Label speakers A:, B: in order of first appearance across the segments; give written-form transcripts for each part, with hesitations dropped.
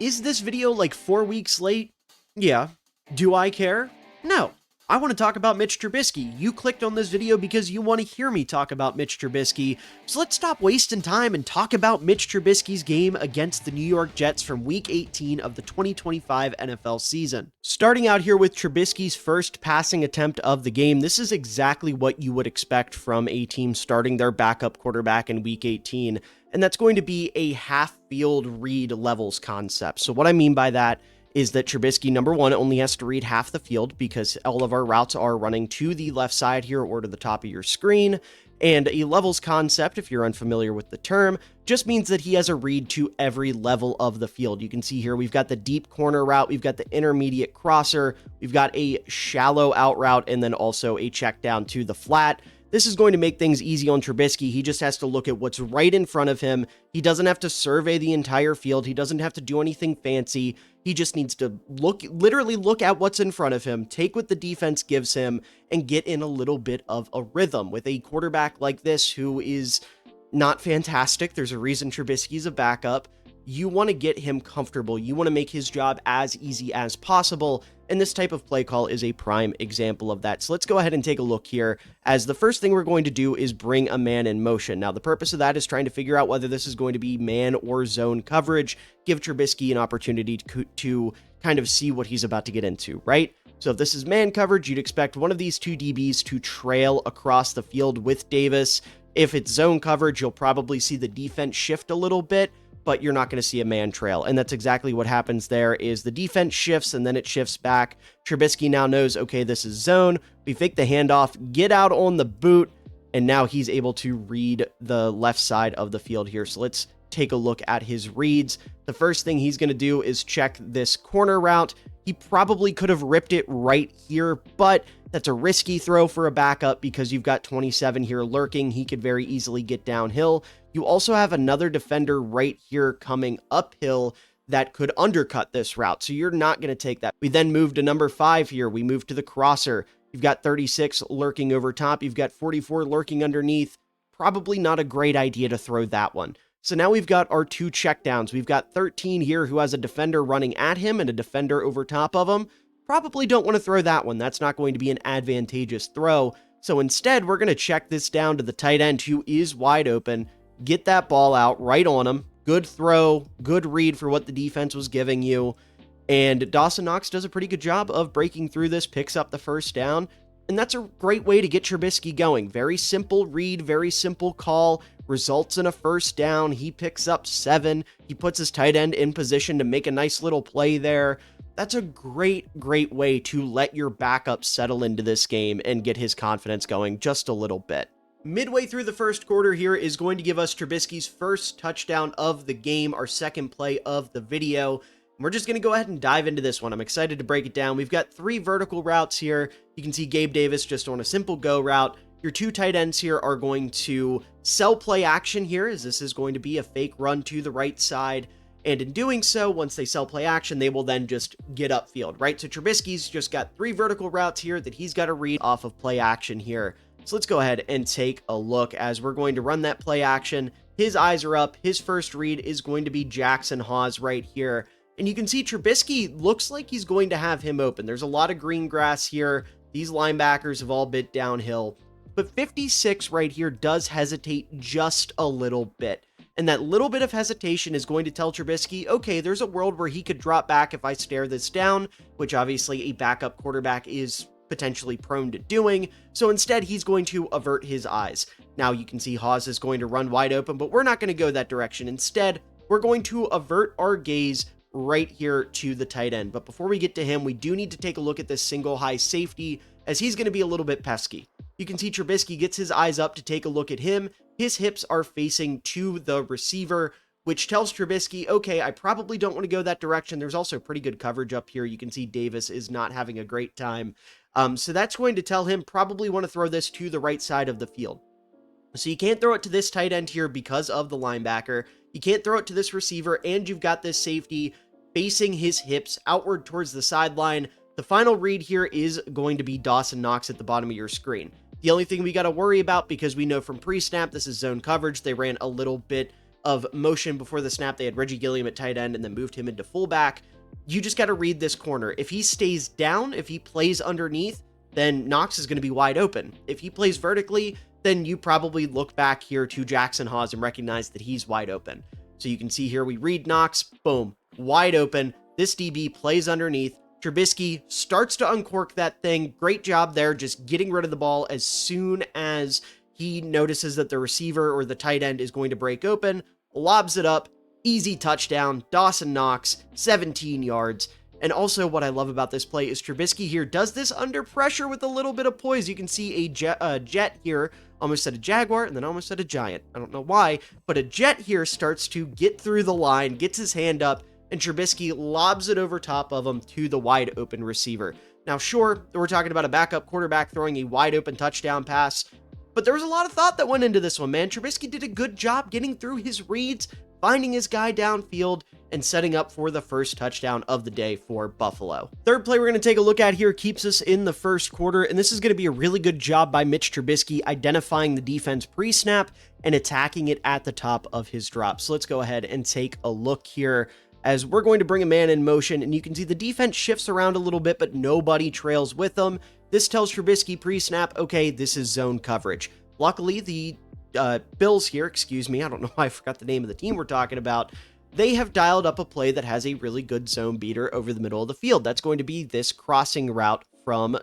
A: Is this video like 4 weeks late? Yeah. Do I care? No. I want to talk about Mitch Trubisky. You clicked on this video because you want to hear me talk about Mitch Trubisky. So let's stop wasting time and talk about Mitch Trubisky's game against the New York Jets from Week 18 of the 2025 NFL season. Starting out here with Trubisky's first passing attempt of the game, this is exactly what you would expect from a team starting their backup quarterback in Week 18, and that's going to be a half-field read levels concept. So what I mean by that is that Trubisky, number one, only has to read half the field because all of our routes are running to the left side here or to the top of your screen. And a levels concept, if you're unfamiliar with the term, just means that he has a read to every level of the field. You can see here we've got the deep corner route, we've got the intermediate crosser, we've got a shallow out route, and then also a check down to the flat. This is going to make things easy on Trubisky. He just has to look at what's right in front of him. He doesn't have to survey the entire field. He doesn't have to do anything fancy. He just needs to literally look at what's in front of him, take what the defense gives him, and get in a little bit of a rhythm. With a quarterback like this who is not fantastic, there's a reason Trubisky's a backup. You want to get him comfortable. You want to make his job as easy as possible. And this type of play call is a prime example of that. So let's go ahead and take a look here, as the first thing we're going to do is bring a man in motion. Now, the purpose of that is trying to figure out whether this is going to be man or zone coverage, give Trubisky an opportunity to kind of see what he's about to get into, right? So if this is man coverage, you'd expect one of these two DBs to trail across the field with Davis. If it's zone coverage, you'll probably see the defense shift a little bit, but you're not going to see a man trail. And that's exactly what happens there. Is the defense shifts and then it shifts back. Trubisky now knows, okay, this is zone. We fake the handoff, get out on the boot, and now he's able to read the left side of the field here. So let's take a look at his reads. The first thing he's going to do is check this corner route. He probably could have ripped it right here, but that's a risky throw for a backup because you've got 27 here lurking. He could very easily get downhill. You also have another defender right here coming uphill that could undercut this route, so you're not going to take that. We then move to number 5 here. We move to the crosser. You've got 36 lurking over top. You've got 44 lurking underneath. Probably not a great idea to throw that one. So now we've got our two checkdowns. We've got 13 here who has a defender running at him and a defender over top of him. Probably don't want to throw that one. That's not going to be an advantageous throw. So instead, we're going to check this down to the tight end who is wide open. Get that ball out right on him. Good throw, good read for what the defense was giving you. And Dawson Knox does a pretty good job of breaking through this, picks up the first down. And that's a great way to get Trubisky going. Very simple read, very simple call, results in a first down. He picks up 7. He puts his tight end in position to make a nice little play there. That's a great way to let your backup settle into this game and get his confidence going just a little bit. Midway through the first quarter here is going to give us Trubisky's first touchdown of the game, our second play of the video. We're just going to go ahead and dive into this one. I'm excited to break it down. We've got 3 vertical routes here. You can see Gabe Davis just on a simple go route. Your 2 tight ends here are going to sell play action here, as this is going to be a fake run to the right side. And in doing so, once they sell play action, they will then just get upfield, right? So Trubisky's just got 3 vertical routes here that he's got to read off of play action here. So let's go ahead and take a look as we're going to run that play action. His eyes are up. His first read is going to be Jackson Hawes right here. And you can see Trubisky looks like he's going to have him open. There's a lot of green grass here. These linebackers have all bit downhill. But 56 right here does hesitate just a little bit. And that little bit of hesitation is going to tell Trubisky, okay, there's a world where he could drop back if I stare this down, which obviously a backup quarterback is potentially prone to doing. So instead, he's going to avert his eyes. Now you can see Hawes is going to run wide open, but we're not going to go that direction. Instead, we're going to avert our gaze right here to the tight end. But before we get to him, we do need to take a look at this single high safety, as he's going to be a little bit pesky. You can see Trubisky gets his eyes up to take a look at him. His hips are facing to the receiver, which tells Trubisky, okay, I probably don't want to go that direction. There's also pretty good coverage up here. You can see Davis is not having a great time. So that's going to tell him probably want to throw this to the right side of the field. So you can't throw it to this tight end here because of the linebacker. You can't throw it to this receiver, and you've got this safety facing his hips outward towards the sideline. The final read here is going to be Dawson Knox at the bottom of your screen. The only thing we got to worry about, because we know from pre-snap this is zone coverage, they ran a little bit of motion before the snap. They had Reggie Gilliam at tight end and then moved him into fullback. You just got to read this corner. If he stays down, if he plays underneath, then Knox is going to be wide open. If he plays vertically, then you probably look back here to Jackson Hawes and recognize that he's wide open. So you can see here, we read Knox, boom, wide open. This DB plays underneath. Trubisky starts to uncork that thing. Great job there, just getting rid of the ball as soon as he notices that the receiver or the tight end is going to break open, lobs it up, easy touchdown. Dawson Knox, 17 yards. And also what I love about this play is Trubisky here does this under pressure with a little bit of poise. You can see a jet here, almost said a Jaguar, and then almost said a Giant. I don't know why, but a jet here starts to get through the line, gets his hand up, and Trubisky lobs it over top of him to the wide open receiver. Now, sure, we're talking about a backup quarterback throwing a wide open touchdown pass, but there was a lot of thought that went into this one, man. Trubisky did a good job getting through his reads, finding his guy downfield, and setting up for the first touchdown of the day for Buffalo. Third play we're going to take a look at here keeps us in the first quarter, and this is going to be a really good job by Mitch Trubisky identifying the defense pre-snap and attacking it at the top of his drop. So let's go ahead and take a look here as we're going to bring a man in motion, and you can see the defense shifts around a little bit, but nobody trails with them. This tells Trubisky pre-snap, okay, this is zone coverage. Luckily, the Bills here, I don't know why I forgot the name of the team we're talking about, they have dialed up a play that has a really good zone beater over the middle of the field. That's going to be this crossing route from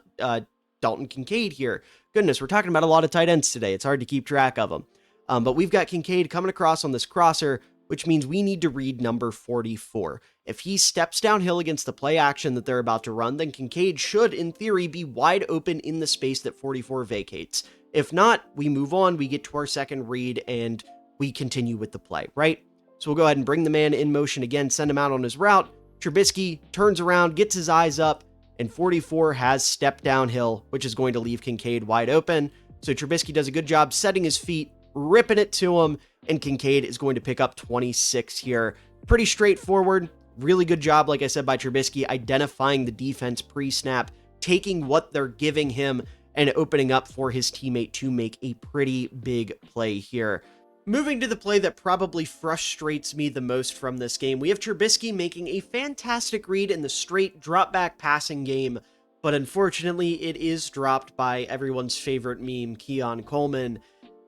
A: Dalton Kincaid here. Goodness, we're talking about a lot of tight ends today. It's hard to keep track of them. But we've got Kincaid coming across on this crosser, which means we need to read number 44. If he steps downhill against the play action that they're about to run, then Kincaid should, in theory, be wide open in the space that 44 vacates. If not, we move on, we get to our second read, and we continue with the play, right? So we'll go ahead and bring the man in motion again, send him out on his route. Trubisky turns around, gets his eyes up, and 44 has stepped downhill, which is going to leave Kincaid wide open. So Trubisky does a good job setting his feet, ripping it to him, and Kincaid is going to pick up 26 here. Pretty straightforward. Really good job, like I said, by Trubisky, identifying the defense pre-snap, taking what they're giving him, and opening up for his teammate to make a pretty big play here. Moving to the play that probably frustrates me the most from this game, we have Trubisky making a fantastic read in the straight drop-back passing game, but unfortunately it is dropped by everyone's favorite meme, Keon Coleman,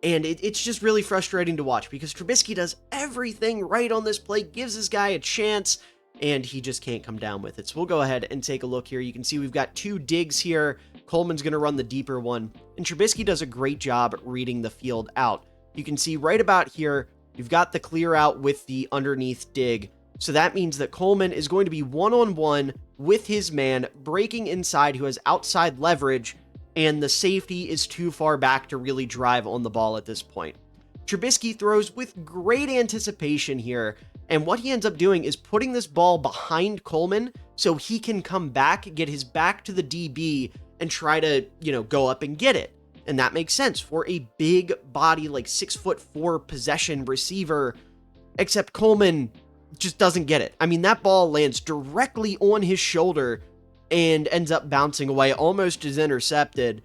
A: and it's just really frustrating to watch because Trubisky does everything right on this play, gives his guy a chance, and he just can't come down with it. So we'll go ahead and take a look here. You can see we've got two digs here. Coleman's going to run the deeper one, and Trubisky does a great job reading the field out. You can see right about here, you've got the clear out with the underneath dig. So that means that Coleman is going to be one-on-one with his man, breaking inside, who has outside leverage, and the safety is too far back to really drive on the ball at this point. Trubisky throws with great anticipation here, and what he ends up doing is putting this ball behind Coleman so he can come back, get his back to the DB, and try to, go up and get it. And that makes sense for a big body, like 6'4" possession receiver, except Coleman just doesn't get it. I mean, that ball lands directly on his shoulder and ends up bouncing away, almost as intercepted.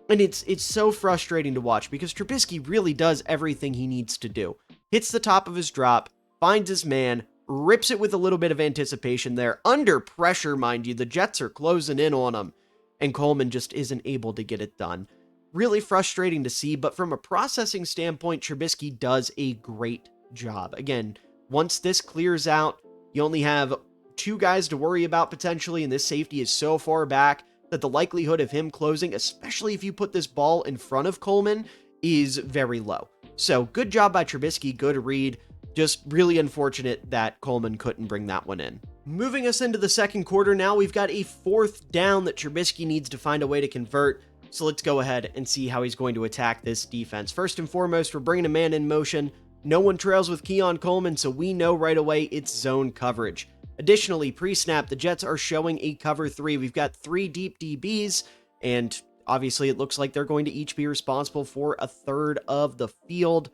A: And it's so frustrating to watch because Trubisky really does everything he needs to do. Hits the top of his drop, finds his man, rips it with a little bit of anticipation there. Under pressure, mind you, the Jets are closing in on him, and Coleman just isn't able to get it done. Really frustrating to see, but from a processing standpoint, Trubisky does a great job. Again, once this clears out, you only have two guys to worry about potentially, and this safety is so far back that the likelihood of him closing, especially if you put this ball in front of Coleman, is very low. So good job by Trubisky, good read. Just really unfortunate that Coleman couldn't bring that one in. Moving us into the second quarter now, we've got a fourth down that Trubisky needs to find a way to convert. So let's go ahead and see how he's going to attack this defense. First and foremost, we're bringing a man in motion. No one trails with Keon Coleman, so we know right away it's zone coverage. Additionally, pre-snap, the Jets are showing a cover 3. We've got 3 deep DBs, and obviously it looks like they're going to each be responsible for a third of the field.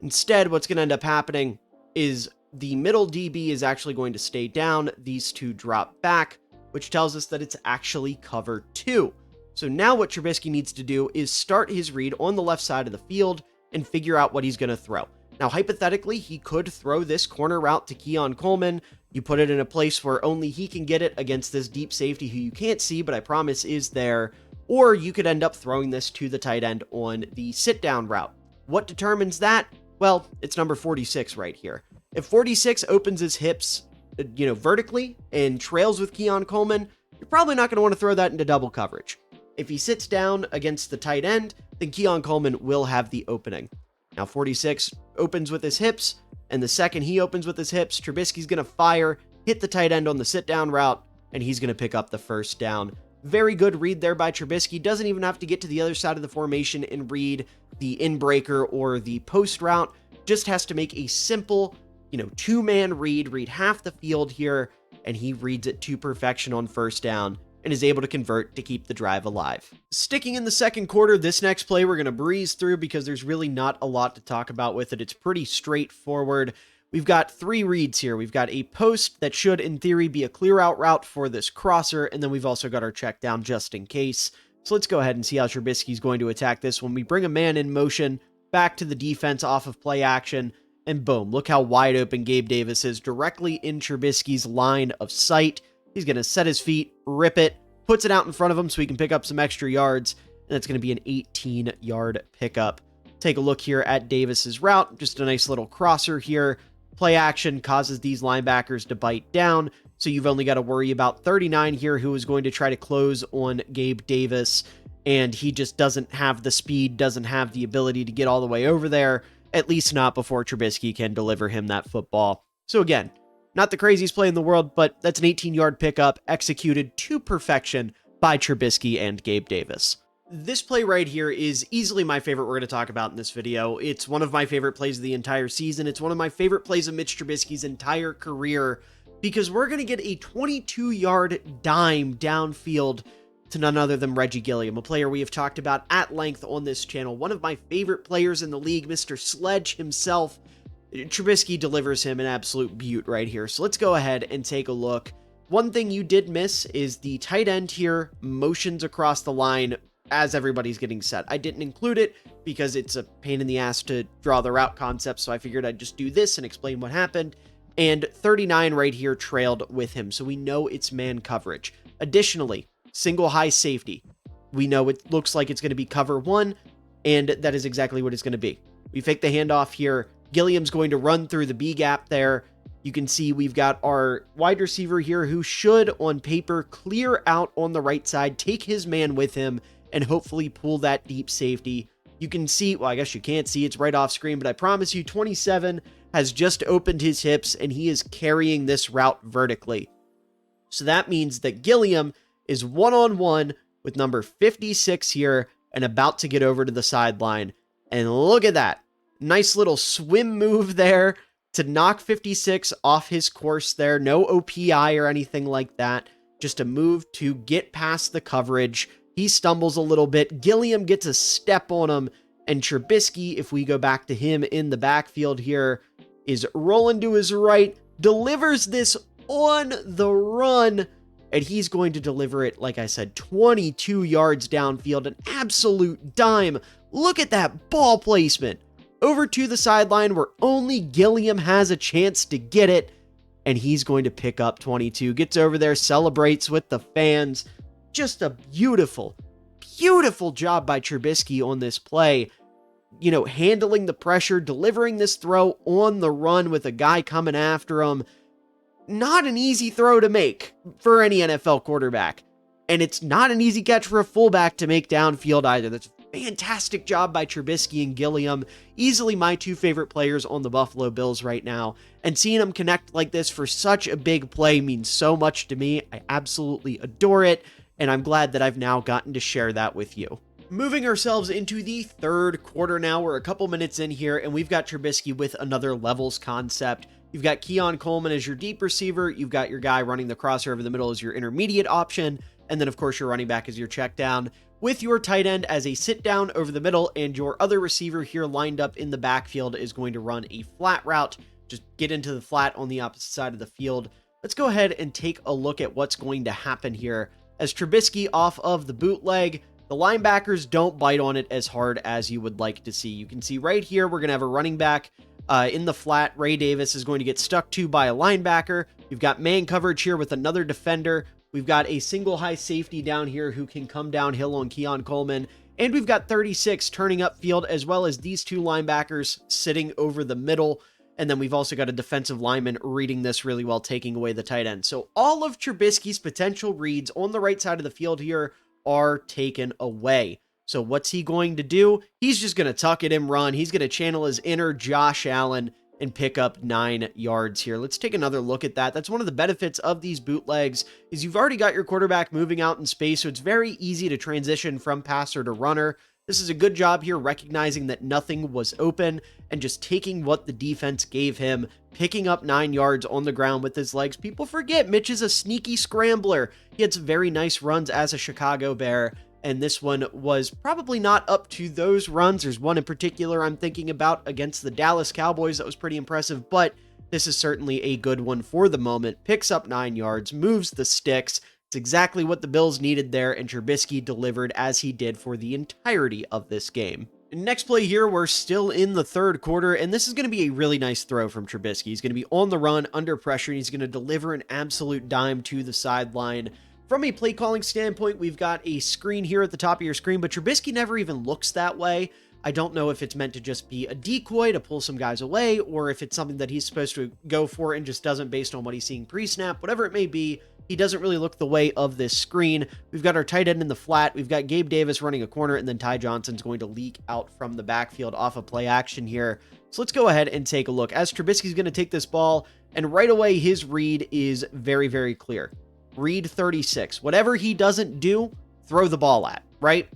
A: Instead, what's going to end up happening is the middle DB is actually going to stay down. These two drop back, which tells us that it's actually cover 2. So now what Trubisky needs to do is start his read on the left side of the field and figure out what he's going to throw. Now, hypothetically, he could throw this corner route to Keon Coleman. You put it in a place where only he can get it against this deep safety who you can't see, but I promise is there. Or you could end up throwing this to the tight end on the sit-down route. What determines that? Well, it's number 46 right here. If 46 opens his hips, vertically and trails with Keon Coleman, you're probably not going to want to throw that into double coverage. If he sits down against the tight end, then Keon Coleman will have the opening. Now, 46 opens with his hips, and the second he opens with his hips, Trubisky's going to fire, hit the tight end on the sit-down route, and he's going to pick up the first down. Very good read there by Trubisky. Doesn't even have to get to the other side of the formation and read the in-breaker or the post route. Just has to make a simple, two-man read half the field here, and he reads it to perfection on first down and is able to convert to keep the drive alive. Sticking in the second quarter, this next play we're going to breeze through because there's really not a lot to talk about with it. It's pretty straightforward. We've got 3 reads here. We've got a post that should, in theory, be a clear out route for this crosser, and then we've also got our check down just in case. So let's go ahead and see how Trubisky's going to attack this when we bring a man in motion back to the defense off of play action, and boom, look how wide open Gabe Davis is directly in Trubisky's line of sight. He's going to set his feet, rip it, puts it out in front of him so he can pick up some extra yards, and it's going to be an 18-yard pickup. Take a look here at Davis's route. Just a nice little crosser here. Play action causes these linebackers to bite down, so you've only got to worry about 39 here, who is going to try to close on Gabe Davis, and he just doesn't have the speed, doesn't have the ability to get all the way over there, at least not before Trubisky can deliver him that football. So again, not the craziest play in the world, but that's an 18-yard pickup executed to perfection by Trubisky and Gabe Davis. This play right here is easily my favorite we're going to talk about in this video. It's one of my favorite plays of the entire season. It's one of my favorite plays of Mitch Trubisky's entire career because we're going to get a 22-yard dime downfield to none other than Reggie Gilliam, a player we have talked about at length on this channel. One of my favorite players in the league, Mr. Sledge himself. Trubisky delivers him an absolute beaut right here. So let's go ahead and take a look. One thing you did miss is the tight end here motions across the line as everybody's getting set. I didn't include it because it's a pain in the ass to draw the route concept, so I figured I'd just do this and explain what happened. And 39 right here trailed with him, so we know it's man coverage. Additionally, single high safety. We know it looks like it's going to be cover 1, and that is exactly what it's going to be. We fake the handoff here. Gilliam's going to run through the B gap there. You can see we've got our wide receiver here who should, on paper, clear out on the right side, take his man with him, and hopefully pull that deep safety. You can see, well, I guess you can't see, it's right off screen, but I promise you 27 has just opened his hips, and he is carrying this route vertically. So that means that Gilliam is one-on-one with number 56 here and about to get over to the sideline. And look at that. Nice little swim move there to knock 56 off his course there. No OPI or anything like that. Just a move to get past the coverage. He stumbles a little bit. Gilliam gets a step on him. And Trubisky, if we go back to him in the backfield here, is rolling to his right, delivers this on the run, and he's going to deliver it, like I said, 22 yards downfield, an absolute dime. Look at that ball placement. Over to the sideline where only Gilliam has a chance to get it, and he's going to pick up 22. Gets over there, celebrates with the fans. Just a beautiful, beautiful job by Trubisky on this play. Handling the pressure, delivering this throw on the run with a guy coming after him. Not an easy throw to make for any NFL quarterback. And it's not an easy catch for a fullback to make downfield either. That's a fantastic job by Trubisky and Gilliam. Easily my 2 favorite players on the Buffalo Bills right now. And seeing them connect like this for such a big play means so much to me. I absolutely adore it. And I'm glad that I've now gotten to share that with you. Moving ourselves into the third quarter now. We're a couple minutes in here, and we've got Trubisky with another levels concept. You've got Keon Coleman as your deep receiver. You've got your guy running the crosser over the middle as your intermediate option. And then, of course, your running back as your check down, with your tight end as a sit down over the middle. And your other receiver here lined up in the backfield is going to run a flat route. Just get into the flat on the opposite side of the field. Let's go ahead and take a look at what's going to happen here. As Trubisky off of the bootleg, The linebackers don't bite on it as hard as you would like to see. You can see right here, we're going to have a running back in the flat. Ray Davis is going to get stuck to by a linebacker. You've got man coverage here with another defender. We've got a single high safety down here who can come downhill on Keon Coleman. And we've got 36 turning upfield, as well as these two linebackers sitting over the middle. And then we've also got a defensive lineman reading this really well, taking away the tight end. So all of Trubisky's potential reads on the right side of the field here are taken away. So what's he going to do? He's just going to tuck it and run. He's going to channel his inner Josh Allen and pick up 9 yards here. Let's take another look at that. That's one of the benefits of these bootlegs is you've already got your quarterback moving out in space, so it's very easy to transition from passer to runner. This is a good job here, recognizing that nothing was open and just taking what the defense gave him, picking up 9 yards on the ground with his legs. People forget Mitch is a sneaky scrambler. He had some very nice runs as a Chicago Bear, and this one was probably not up to those runs. There's one in particular I'm thinking about against the Dallas Cowboys that was pretty impressive, but this is certainly a good one for the moment. Picks up 9 yards, moves the sticks. It's exactly what the Bills needed there, and Trubisky delivered as he did for the entirety of this game. Next play here, we're still in the third quarter, and this is going to be a really nice throw from Trubisky. He's going to be on the run, under pressure, and he's going to deliver an absolute dime to the sideline. From a play calling standpoint, we've got a screen here at the top of your screen, but Trubisky never even looks that way. I don't know if it's meant to just be a decoy to pull some guys away, or if it's something that he's supposed to go for and just doesn't based on what he's seeing pre-snap. Whatever it may be, he doesn't really look the way of this screen. We've got our tight end in the flat. We've got Gabe Davis running a corner, and then Ty Johnson's going to leak out from the backfield off of play action here. So let's go ahead and take a look. As Trubisky's going to take this ball, and right away his read is very, very clear. Read 36. Whatever he doesn't do, throw the ball at, right?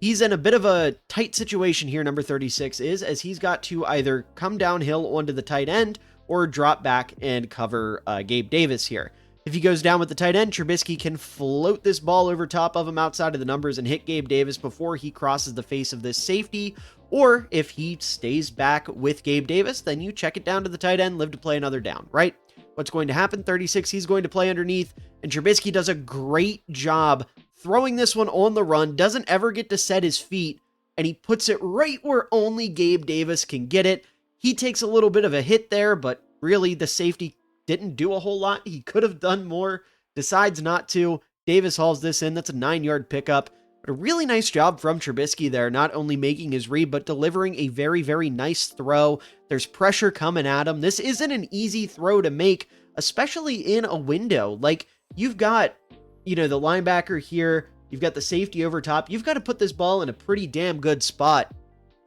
A: He's in a bit of a tight situation here, number 36 is, as he's got to either come downhill onto the tight end or drop back and cover Gabe Davis here. If he goes down with the tight end, Trubisky can float this ball over top of him outside of the numbers and hit Gabe Davis before he crosses the face of this safety. Or if he stays back with Gabe Davis, then you check it down to the tight end, live to play another down, right? What's going to happen? 36, he's going to play underneath, and Trubisky does a great job throwing this one on the run, doesn't ever get to set his feet, and he puts it right where only Gabe Davis can get it. He takes a little bit of a hit there, but really the safety didn't do a whole lot. He could have done more, decides not to. Davis hauls this in. That's a 9-yard pickup. But a really nice job from Trubisky there, not only making his read, but delivering a very, very nice throw. There's pressure coming at him. This isn't an easy throw to make, especially in a window. Like, you've got, the linebacker here. You've got the safety over top. You've got to put this ball in a pretty damn good spot.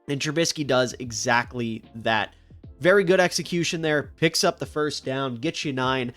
A: And Trubisky does exactly that. Very good execution there. Picks up the first down, gets you 9.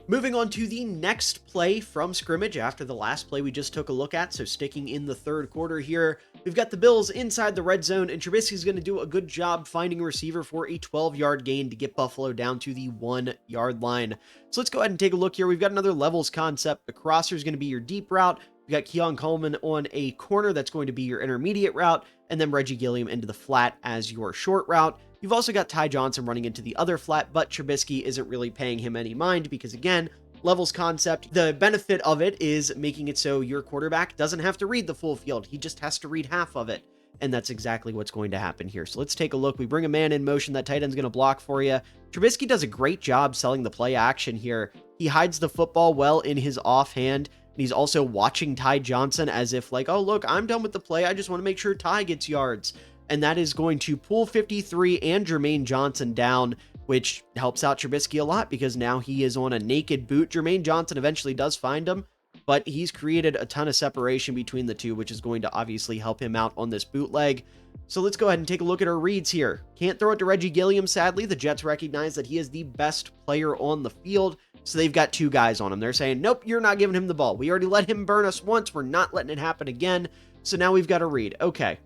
A: Moving on to the next play from scrimmage after the last play we just took a look at. So sticking in the third quarter here, we've got the Bills inside the red zone, and Trubisky's going to do a good job finding a receiver for a 12-yard gain to get Buffalo down to the 1-yard line. So let's go ahead and take a look here. We've got another levels concept. The crosser is going to be your deep route. We've got Keon Coleman on a corner. That's going to be your intermediate route, and then Reggie Gilliam into the flat as your short route. You've also got Ty Johnson running into the other flat, but Trubisky isn't really paying him any mind because, again, levels concept. The benefit of it is making it so your quarterback doesn't have to read the full field. He just has to read half of it, and that's exactly what's going to happen here. So let's take a look. We bring a man in motion. That tight end's going to block for you. Trubisky does a great job selling the play action here. He hides the football well in his offhand, and he's also watching Ty Johnson as if like, oh, look, I'm done with the play. I just want to make sure Ty gets yards. And that is going to pull 53 and Jermaine Johnson down, which helps out Trubisky a lot because now he is on a naked boot. Jermaine Johnson eventually does find him, but he's created a ton of separation between the two, which is going to obviously help him out on this bootleg. So let's go ahead and take a look at our reads here. Can't throw it to Reggie Gilliam, sadly. The Jets recognize that he is the best player on the field, so they've got 2 guys on him. They're saying, nope, you're not giving him the ball. We already let him burn us once. We're not letting it happen again. So now we've got a read. Okay.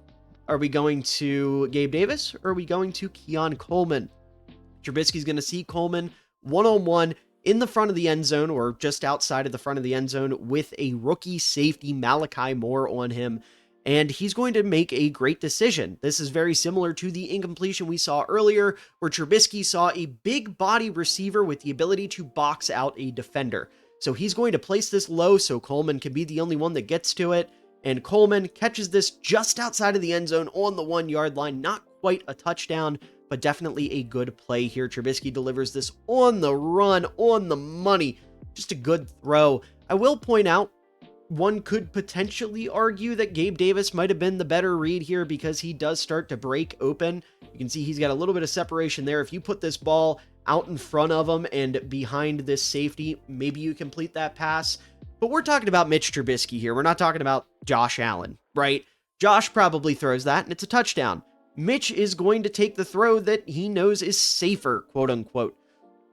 A: Are we going to Gabe Davis or are we going to Keon Coleman? Trubisky's going to see Coleman one-on-one in the front of the end zone or just outside of the front of the end zone with a rookie safety, Malachi Moore, on him. And he's going to make a great decision. This is very similar to the incompletion we saw earlier where Trubisky saw a big body receiver with the ability to box out a defender. So he's going to place this low so Coleman can be the only one that gets to it. and Coleman catches this just outside of the end zone on the 1-yard line. Not quite a touchdown, but definitely a good play here. Trubisky delivers this on the run, on the money. Just a good throw. I will point out, one could potentially argue that Gabe Davis might have been the better read here because he does start to break open. You can see he's got a little bit of separation there. If you put this ball out in front of him and behind this safety, maybe you complete that pass. But we're talking about Mitch Trubisky here. We're not talking about Josh Allen, right? Josh probably throws that and it's a touchdown. Mitch is going to take the throw that he knows is safer, quote unquote.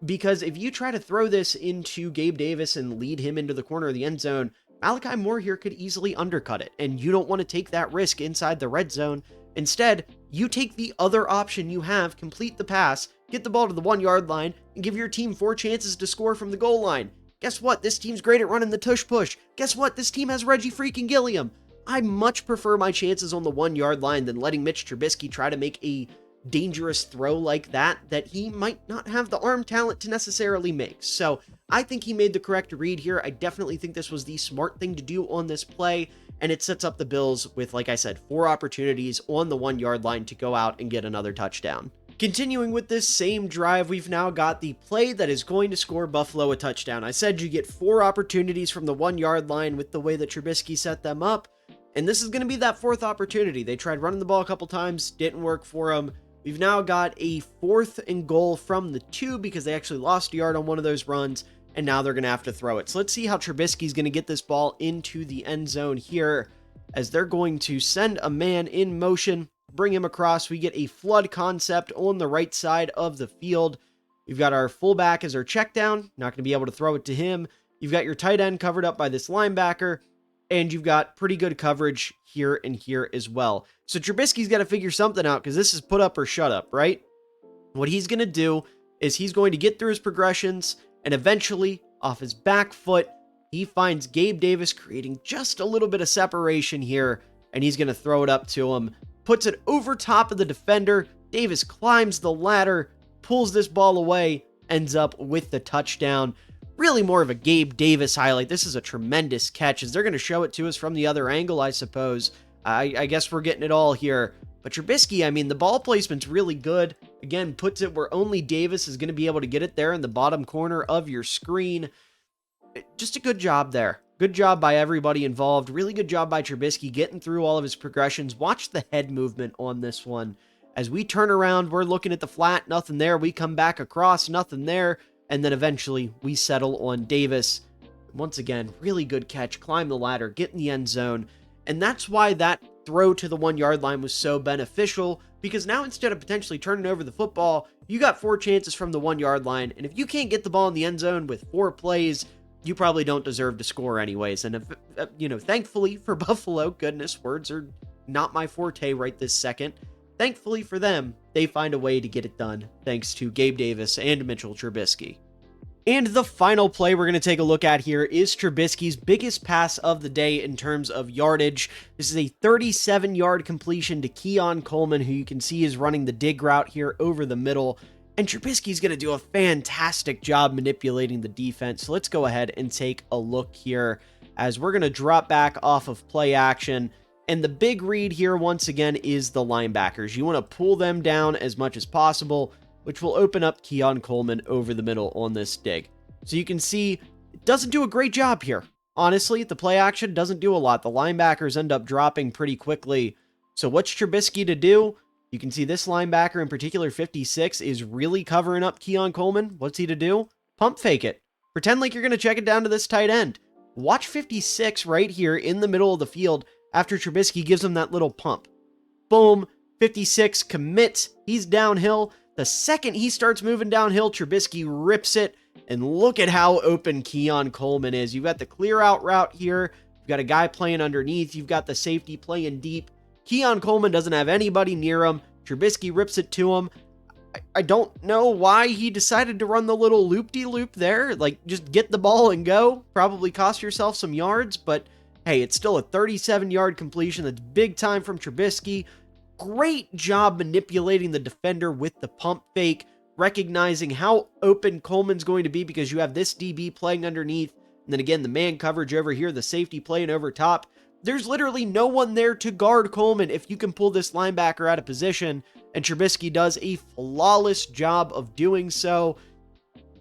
A: Because if you try to throw this into Gabe Davis and lead him into the corner of the end zone, Malachi Moore here could easily undercut it, and you don't want to take that risk inside the red zone. Instead, you take the other option you have, complete the pass, get the ball to the 1-yard line, and give your team 4 chances to score from the goal line. Guess what? This team's great at running the tush push. Guess what? This team has Reggie freaking Gilliam. I much prefer my chances on the 1-yard line than letting Mitch Trubisky try to make a dangerous throw like that he might not have the arm talent to necessarily make. So I think he made the correct read here. I definitely think this was the smart thing to do on this play, and it sets up the Bills with, like I said, 4 opportunities on the 1-yard line to go out and get another touchdown. Continuing with this same drive, we've now got the play that is going to score Buffalo a touchdown. I said you get 4 opportunities from the 1-yard line with the way that Trubisky set them up, and this is going to be that 4th opportunity. They tried running the ball a couple times, didn't work for them. We've now got a 4th and goal from the 2 because they actually lost a yard on one of those runs, and now they're going to have to throw it. So let's see how Trubisky's going to get this ball into the end zone here, as they're going to send a man in motion, bring him across. We get a flood concept on the right side of the field. We've got our fullback as our check down, not going to be able to throw it to him. You've got your tight end covered up by this linebacker, and you've got pretty good coverage here and here as well. So Trubisky's got to figure something out because this is put up or shut up, right? What he's going to do is he's going to get through his progressions, and eventually, off his back foot, he finds Gabe Davis creating just a little bit of separation here, and he's going to throw it up to him, puts it over top of the defender. Davis climbs the ladder, pulls this ball away, ends up with the touchdown. Really more of a Gabe Davis highlight. This is a tremendous catch, as they're going to show it to us from the other angle, I suppose. I guess we're getting it all here. But Trubisky, I mean, the ball placement's really good. Again, puts it where only Davis is going to be able to get it there in the bottom corner of your screen. Just a good job there. Good job by everybody involved. Really good job by Trubisky getting through all of his progressions. Watch the head movement on this one. As we turn around, we're looking at the flat, nothing there. We come back across, nothing there. And then eventually we settle on Davis. Once again, really good catch. Climb the ladder, get in the end zone. And that's why that throw to the 1-yard line was so beneficial, because now instead of potentially turning over the football, you got 4 chances from the 1-yard line. And if you can't get the ball in the end zone with 4 plays, you probably don't deserve to score anyways. And, thankfully for Buffalo, goodness, words are not my forte right this second. Thankfully for them, they find a way to get it done, thanks to Gabe Davis and Mitchell Trubisky. And the final play we're going to take a look at here is Trubisky's biggest pass of the day in terms of yardage. This is a 37-yard completion to Keon Coleman, who you can see is running the dig route here over the middle. And Trubisky's going to do a fantastic job manipulating the defense. So let's go ahead and take a look here, as we're going to drop back off of play action. And the big read here, once again, is the linebackers. You want to pull them down as much as possible, which will open up Keon Coleman over the middle on this dig. So you can see it doesn't do a great job here. Honestly, the play action doesn't do a lot. The linebackers end up dropping pretty quickly. So what's Trubisky to do? You can see this linebacker in particular, 56, is really covering up Keon Coleman. What's he to do? Pump fake it. Pretend like you're going to check it down to this tight end. Watch 56 right here in the middle of the field after Trubisky gives him that little pump. Boom. 56 commits. He's downhill. The second he starts moving downhill, Trubisky rips it, and look at how open Keon Coleman is. You've got the clear out route here. You've got a guy playing underneath. You've got the safety playing deep. Keon Coleman doesn't have anybody near him. Trubisky rips it to him. I don't know why he decided to run the little loop-de-loop there. Like, just get the ball and go. Probably cost yourself some yards, but hey, it's still a 37-yard completion. That's big time from Trubisky. Great job manipulating the defender with the pump fake, recognizing how open Coleman's going to be because you have this DB playing underneath, and then again, the man coverage over here, the safety playing over top. There's literally no one there to guard Coleman if you can pull this linebacker out of position, and Trubisky does a flawless job of doing so.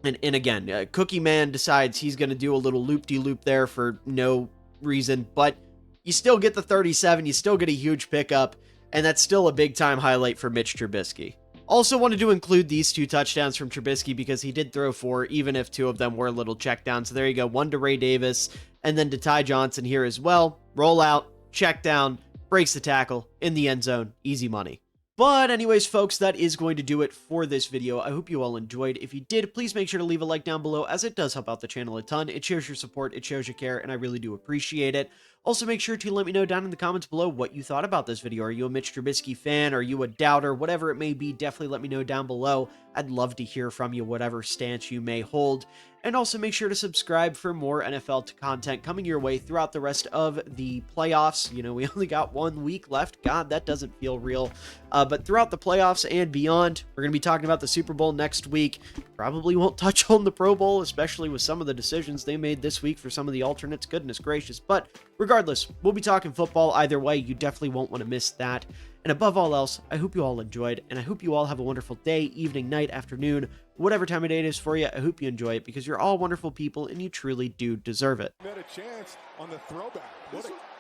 A: And again, Cookie Man decides he's going to do a little loop-de-loop there for no reason, but you still get the 37, you still get a huge pickup, and that's still a big-time highlight for Mitch Trubisky. Also wanted to include these 2 touchdowns from Trubisky because he did throw 4, even if 2 of them were little check downs. So there you go, 1 to Ray Davis, and then to Ty Johnson here as well. Roll out, check down, breaks the tackle, in the end zone, easy money. But anyways, folks, that is going to do it for this video. I hope you all enjoyed. If you did, please make sure to leave a like down below, as it does help out the channel a ton. It shows your support, it shows your care, and I really do appreciate it. Also, make sure to let me know down in the comments below what you thought about this video. Are you a Mitch Trubisky fan? Are you a doubter? Whatever it may be, definitely let me know down below. I'd love to hear from you, whatever stance you may hold. And also make sure to subscribe for more NFL content coming your way throughout the rest of the playoffs. You know, we only got 1 week left. God, that doesn't feel real. But throughout the playoffs and beyond, we're going to be talking about the Super Bowl next week. Probably won't touch on the Pro Bowl, especially with some of the decisions they made this week for some of the alternates. Goodness gracious. But regardless, we'll be talking football either way. You definitely won't want to miss that. And above all else, I hope you all enjoyed, and I hope you all have a wonderful day, evening, night, afternoon, whatever time of day it is for you. I hope you enjoy it because you're all wonderful people and you truly do deserve it.
B: Had a chance on the throwback.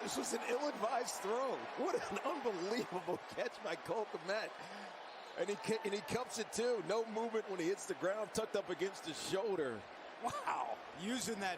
B: This was an ill-advised throw. What an unbelievable catch by Cole Kmet. And he cups it too. No movement when he hits the ground, tucked up against his shoulder. Wow. Using that